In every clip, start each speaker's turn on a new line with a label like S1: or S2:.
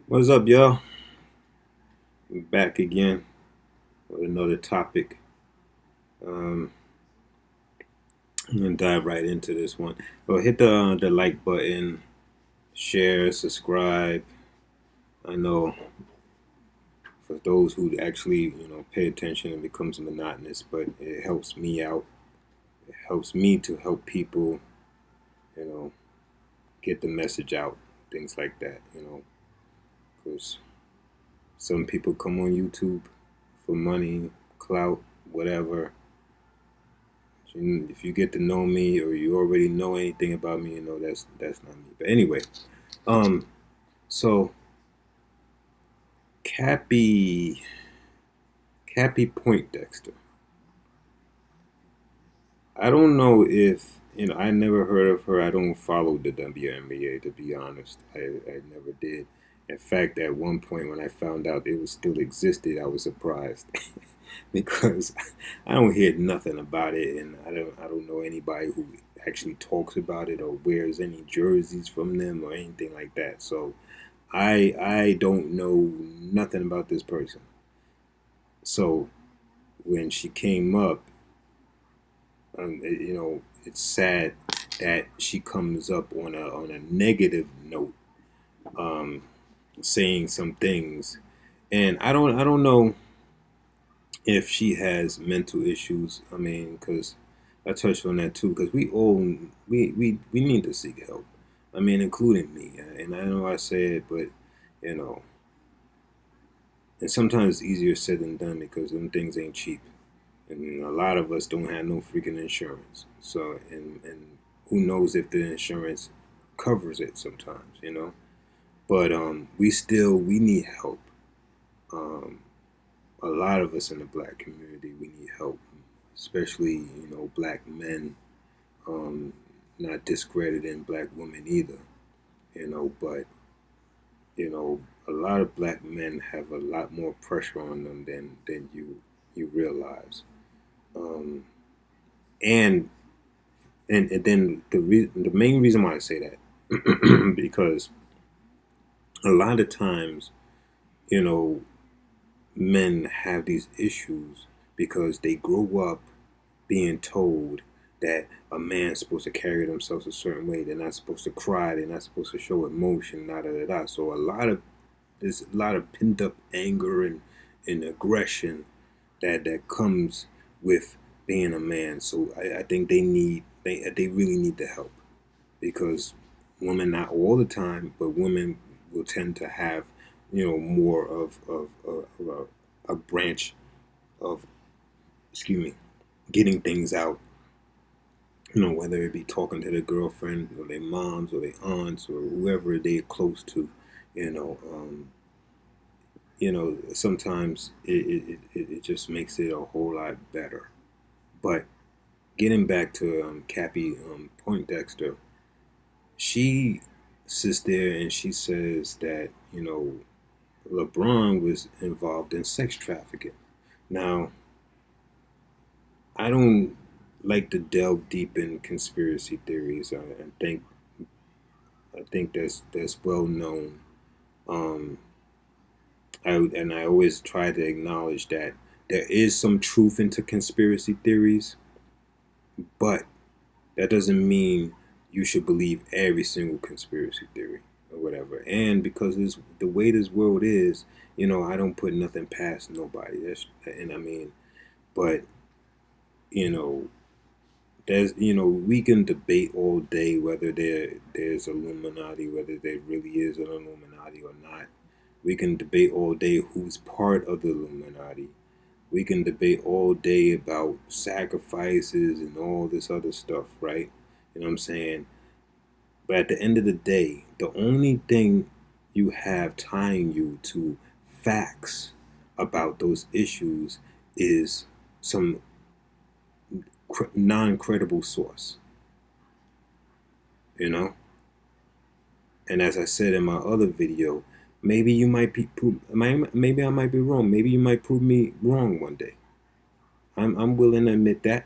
S1: What's up, y'all? We're back again with another topic. Um, I'm gonna dive right into this one. Well, hit the like button, share, subscribe. I know for those who actually pay attention, it becomes monotonous, but it helps me out. It helps me to help people, you know, get the message out, things like that. Because some people come on YouTube for money, clout, whatever. If you get to know me or you already know anything about me, you know that's not me. But anyway, um, so Cappie Cappie Pondexter. I don't know if I never heard of her. I don't follow the WNBA, to be honest. I never did. In fact, at one point when I found out it was still existed, I was surprised because I don't hear nothing about it, and I don't know anybody who actually talks about it or wears any jerseys from them or anything like that. So I don't know nothing about this person. So when she came up, it's sad that she comes up on a negative note, um, saying some things, and I don't know if she has mental issues. I mean, because I touched on that too. Because we need to seek help. I mean, including me. And I know I say it, but you know, and sometimes it's easier said than done because them things ain't cheap, and a lot of us don't have no freaking insurance. So and who knows if the insurance covers it sometimes. But we need help. Um, a lot of us in the black community, we need help, especially black men. Um, Not discrediting black women either, but a lot of black men have a lot more pressure on them than you realize. Um, and and then the main reason why I say that because a lot of times, you know, men have these issues because they grow up being told that a man's supposed to carry themselves a certain way. They're not supposed to cry. They're not supposed to show emotion. Da da da da. So there's a lot of pent up anger and aggression that comes with being a man. So I think they really need the help because women, not all the time, but women will tend to have more of a branch of, excuse me, getting things out. Whether it be talking to their girlfriend or their moms or their aunts or whoever they're close to. You know, um, Sometimes it just makes it a whole lot better. But getting back to Cappie Poindexter, she sits there and she says that LeBron was involved in sex trafficking. Now, I don't like to delve deep in conspiracy theories. I think that's well known. Um, I always try to acknowledge that there is some truth into conspiracy theories, but that doesn't mean you should believe every single conspiracy theory or whatever. And because the way this world is, I don't put nothing past nobody. And I mean, but you know, we can debate all day whether there's Illuminati, whether there really is an Illuminati or not. We can debate all day who's part of the Illuminati. We can debate all day about sacrifices and all this other stuff, right? You know what I'm saying? But at the end of the day, the only thing you have tying you to facts about those issues is some non-credible source, you know? And as I said in my other video, maybe you might be maybe I might be wrong. Maybe you might prove me wrong one day. I'm willing to admit that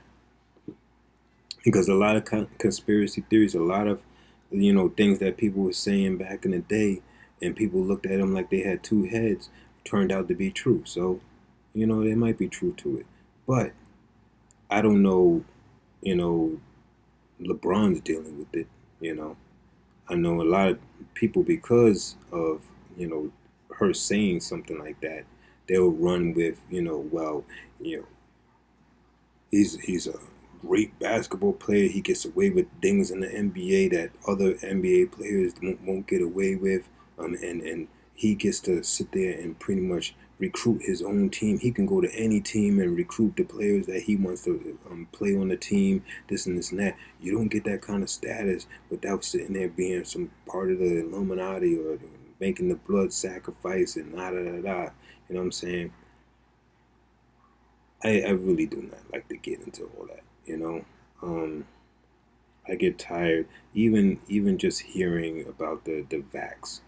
S1: because a lot of conspiracy theories, a lot of things that people were saying back in the day, and people looked at them like they had two heads, turned out to be true. So, there might be truth to it. But I don't know, you know, LeBron's dealing with it, you know. I know a lot of people, because of, you know, her saying something like that, they'll run with, well, you know, he's a great basketball player. He gets away with things in the NBA that other NBA players won't get away with. And he gets to sit there and pretty much recruit his own team. He can go to any team and recruit the players that he wants to play on the team, this and this and that. You don't get that kind of status without sitting there being some part of the Illuminati or making the blood sacrifice and da da da da. You know what I'm saying? I really do not like to get into all that, you know. I get tired even just hearing about the vax.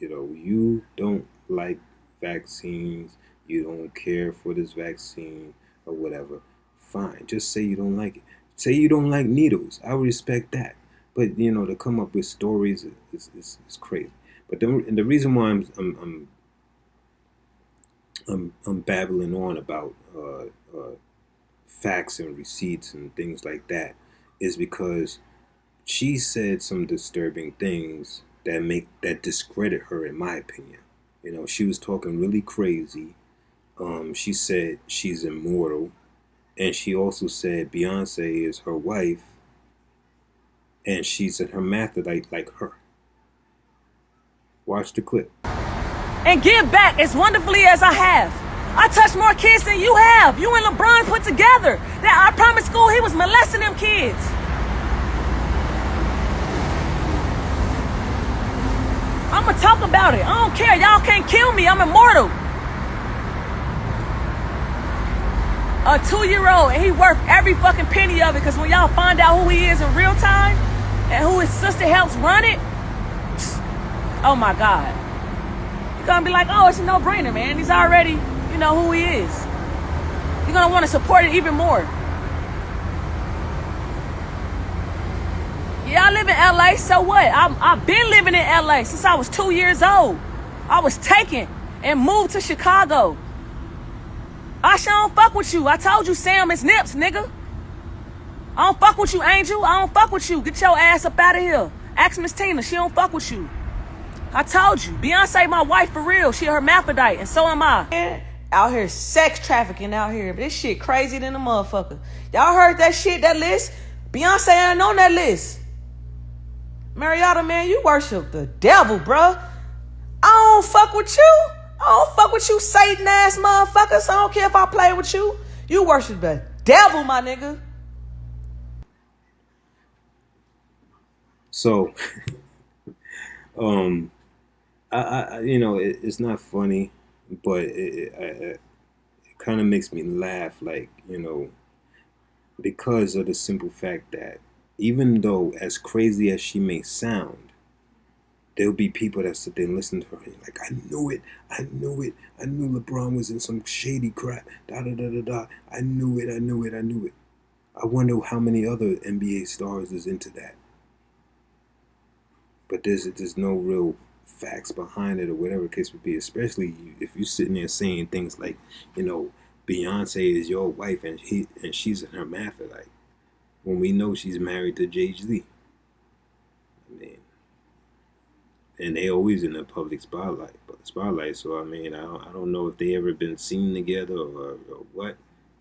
S1: You don't like vaccines, you don't care for this vaccine or whatever. Fine, just say you don't like it. Say you don't like needles. I respect that. But to come up with stories is crazy. But the reason why I'm babbling on about facts and receipts and things like that is because she said some disturbing things that discredit her, in my opinion. She was talking really crazy. She said she's immortal, and she also said Beyonce is her wife, and she's a hermaphrodite like her. Watch the clip.
S2: And give back as wonderfully as I have. I touched more kids than you have. You and LeBron put together. That I promised school he was molesting them kids. I'ma talk about it. I don't care. Y'all can't kill me. I'm immortal. A 2-year-old, and he worth every fucking penny of it, because when y'all find out who he is in real time and who his sister helps run it, oh my God. You're gonna be like, oh, it's a no-brainer, man. He's already, who he is. You're gonna want to support it even more. Yeah, I live in LA, so what? I've been living in LA since I was 2 years old. I was taken and moved to Chicago. I sure don't fuck with you. I told you Sam is nips, nigga. I don't fuck with you, Angel. I don't fuck with you. Get your ass up out of here. Ask Miss Tina. She don't fuck with you. I told you. Beyonce my wife for real. She a hermaphrodite, and so am I. Out here sex trafficking out here. This shit crazy than a motherfucker. Y'all heard that shit, that list? Beyonce ain't on that list. Marietta, man, you worship the devil, bruh. I don't fuck with you. I don't fuck with you Satan ass motherfuckers. I don't care if I play with you. You worship the devil, my nigga.
S1: So, it's not funny, but it kind of makes me laugh, like, because of the simple fact that even though as crazy as she may sound, there'll be people that sit there and listen to her and like, I knew it, I knew LeBron was in some shady crap, da da da da da. I knew it. I wonder how many other NBA stars is into that. But there's no real facts behind it, or whatever the case would be, especially if you're sitting there saying things like, Beyonce is your wife and she's an hermaphrodite, when we know she's married to Jay-Z. I mean, and they always in the public spotlight. So I mean, I don't know if they ever been seen together or what.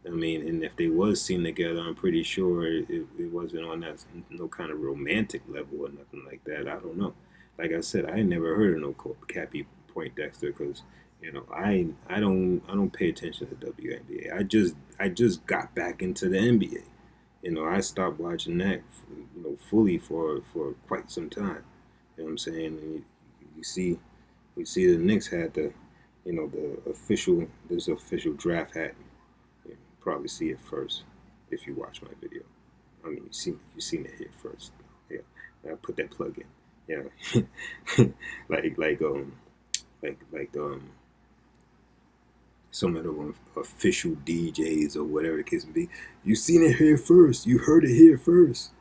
S1: I mean, and if they was seen together, I'm pretty sure it wasn't on that no kind of romantic level or nothing like that. I don't know. Like I said, I ain't never heard of no Cappie Pondexter, because I don't pay attention to WNBA. I just got back into the NBA. I stopped watching that fully for quite some time. You know what I'm saying? And you see the Knicks had the official draft hat. You probably see it first if you watch my video. I mean, you seen it here first. Yeah, I put that plug in. Yeah, like some of the official DJs or whatever the case may be. You seen it here first. You heard it here first.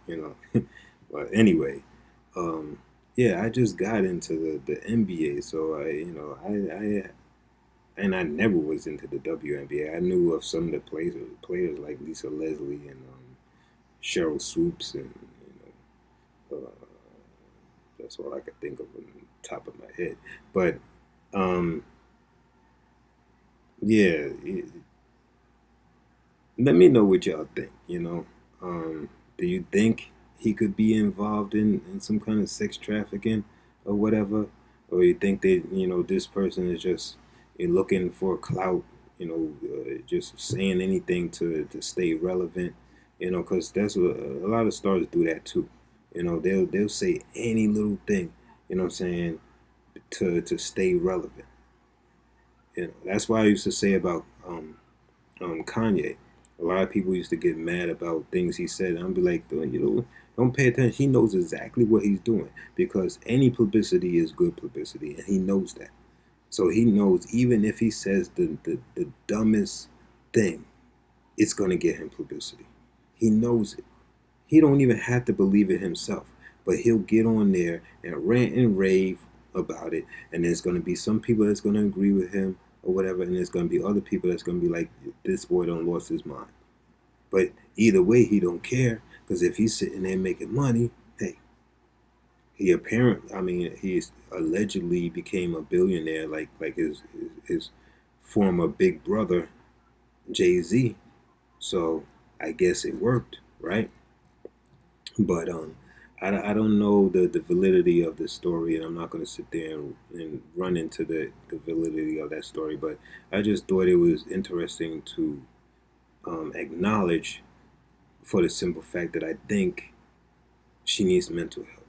S1: But anyway, yeah, I just got into the NBA, so I never was into the WNBA. I knew of some of the players like Lisa Leslie and Cheryl Swoops, and that's all I could think of on the top of my head. But um, yeah, let me know what y'all think. Do you think he could be involved in some kind of sex trafficking or whatever, or you think that this person is just looking for clout, just saying anything to stay relevant, because that's what a lot of stars do that too. They'll say any little thing, what I'm saying, to stay relevant. That's why I used to say about Kanye. A lot of people used to get mad about things he said. And I'd be like, don't pay attention. He knows exactly what he's doing because any publicity is good publicity, and he knows that. So he knows even if he says the dumbest thing, it's gonna get him publicity. He knows it. He don't even have to believe it himself, but he'll get on there and rant and rave about it. And there's gonna be some people that's gonna agree with him or whatever, and there's gonna be other people that's gonna be like, this boy don't lost his mind. But either way, he don't care because if he's sitting there making money, hey, he allegedly became a billionaire like his former big brother Jay-Z. So I guess it worked, right? But I don't know the validity of the story, and I'm not going to sit there and run into the validity of that story. But I just thought it was interesting to acknowledge for the simple fact that I think she needs mental help.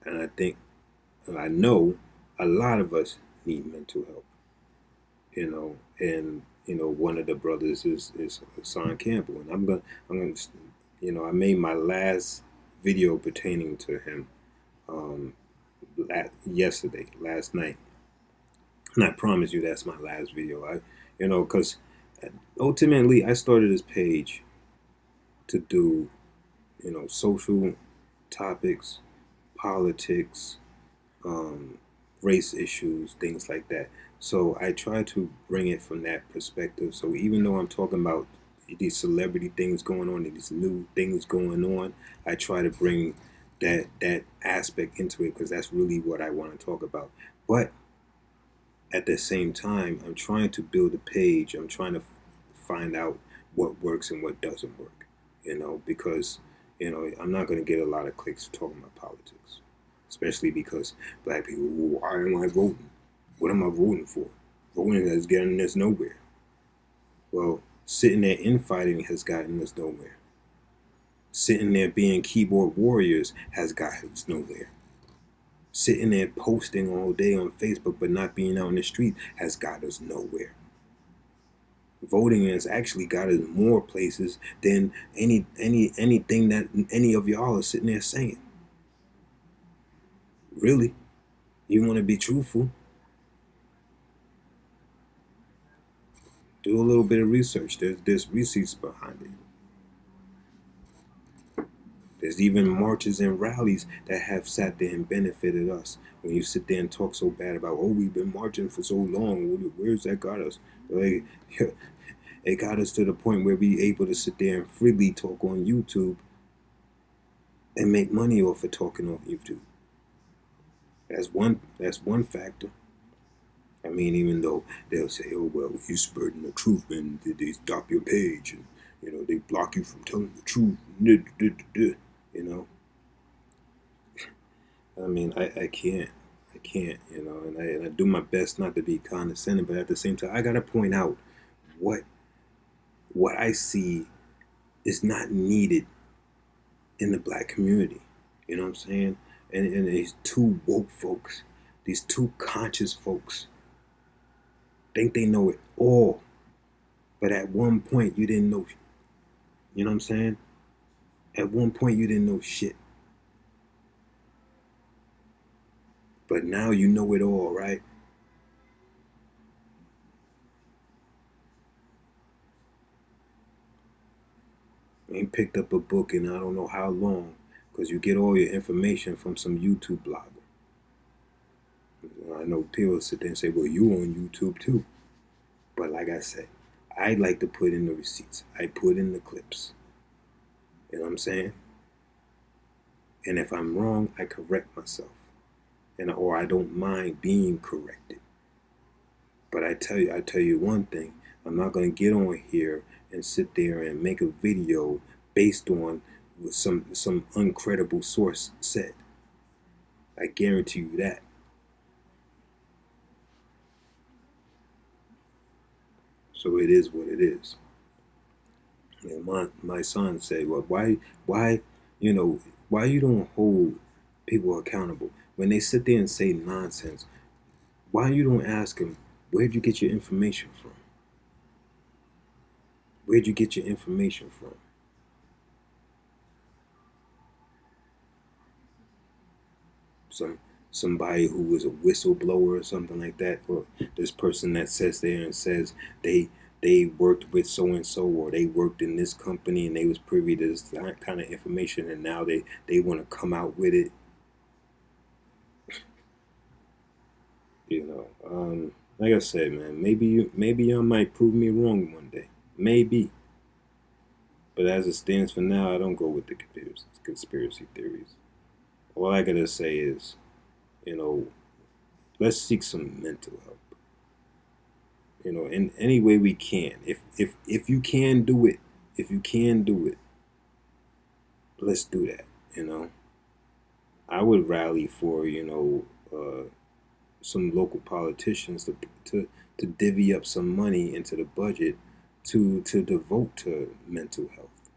S1: And I know a lot of us need mental help, and one of the brothers is Son Campbell, and I'm gonna I made my last video pertaining to him um, last night, and I promise you that's my last video. Because ultimately I started this page to do social topics, politics, um, race issues, things like that. So I try to bring it from that perspective. So even though I'm talking about these celebrity things going on, these new things going on, I try to bring that aspect into it because that's really what I want to talk about. But at the same time, I'm trying to build a page. I'm trying to find out what works and what doesn't work. Because I'm not going to get a lot of clicks talking about politics, especially because black people. Why am I voting? What am I voting for? Voting is getting us nowhere. Well, sitting there infighting has gotten us nowhere. Sitting there being keyboard warriors has gotten us nowhere. Sitting there posting all day on Facebook but not being out in the street has got us nowhere. Voting has actually got us more places than anything that any of y'all are sitting there saying. Really? You want to be truthful? Do a little bit of research. There's receipts behind it. There's even marches and rallies that have sat there and benefited us. When you sit there and talk so bad about, oh, we've been marching for so long, where's that got us? Like, it got us to the point where we able to sit there and freely talk on YouTube and make money off of talking on YouTube. That's one factor. I mean, even though they'll say, "Oh well, you spreading the truth," and they stop your page, and they block you from telling the truth. You know, I mean, I can't, and I do my best not to be condescending, but at the same time, I gotta point out what what I see is not needed in the black community. You know what I'm saying? And these two woke folks, these two conscious folks, think they know it all, but at one point you didn't know. You know what I'm saying? At one point you didn't know shit, but now you know it all, right? I ain't picked up a book in I don't know how long because you get all your information from some YouTube blogger. I know people sit there and say, well, you on YouTube too. But like I said, I like to put in the receipts. I put in the clips. You know what I'm saying? And if I'm wrong, I correct myself. Or I don't mind being corrected. But I tell you one thing, I'm not gonna get on here and sit there and make a video based on what some uncredible source said. I guarantee you that. So it is what it is. And my son said, well, why, you know, why you don't hold people accountable when they sit there and say nonsense? Why you don't ask them, where'd you get your information from? Where'd you get your information from? Somebody who was a whistleblower or something like that, or this person that sits there and says they worked with so and so, or they worked in this company and they was privy to this kind of information, and now they want to come out with it. Like I said, man, maybe y'all might prove me wrong one day, maybe. But as it stands for now, I don't go with the conspiracy theories. All I gotta say is, let's seek some mental help. In any way we can. If you can do it, let's do that. I would rally for some local politicians to divvy up some money into the budget to devote to mental health,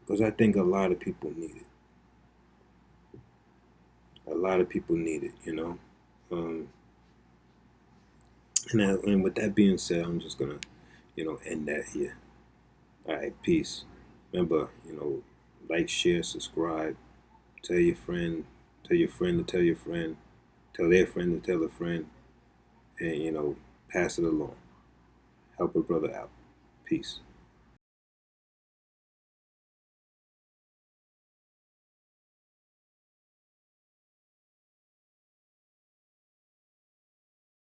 S1: because I think a lot of people need it. A lot of people need it. And with that being said, I'm just gonna end that here. All right, peace. Remember, like, share, subscribe, tell your friend, tell your friend to tell your friend, tell their friend to tell a friend, and pass it along. Help a brother out. Peace.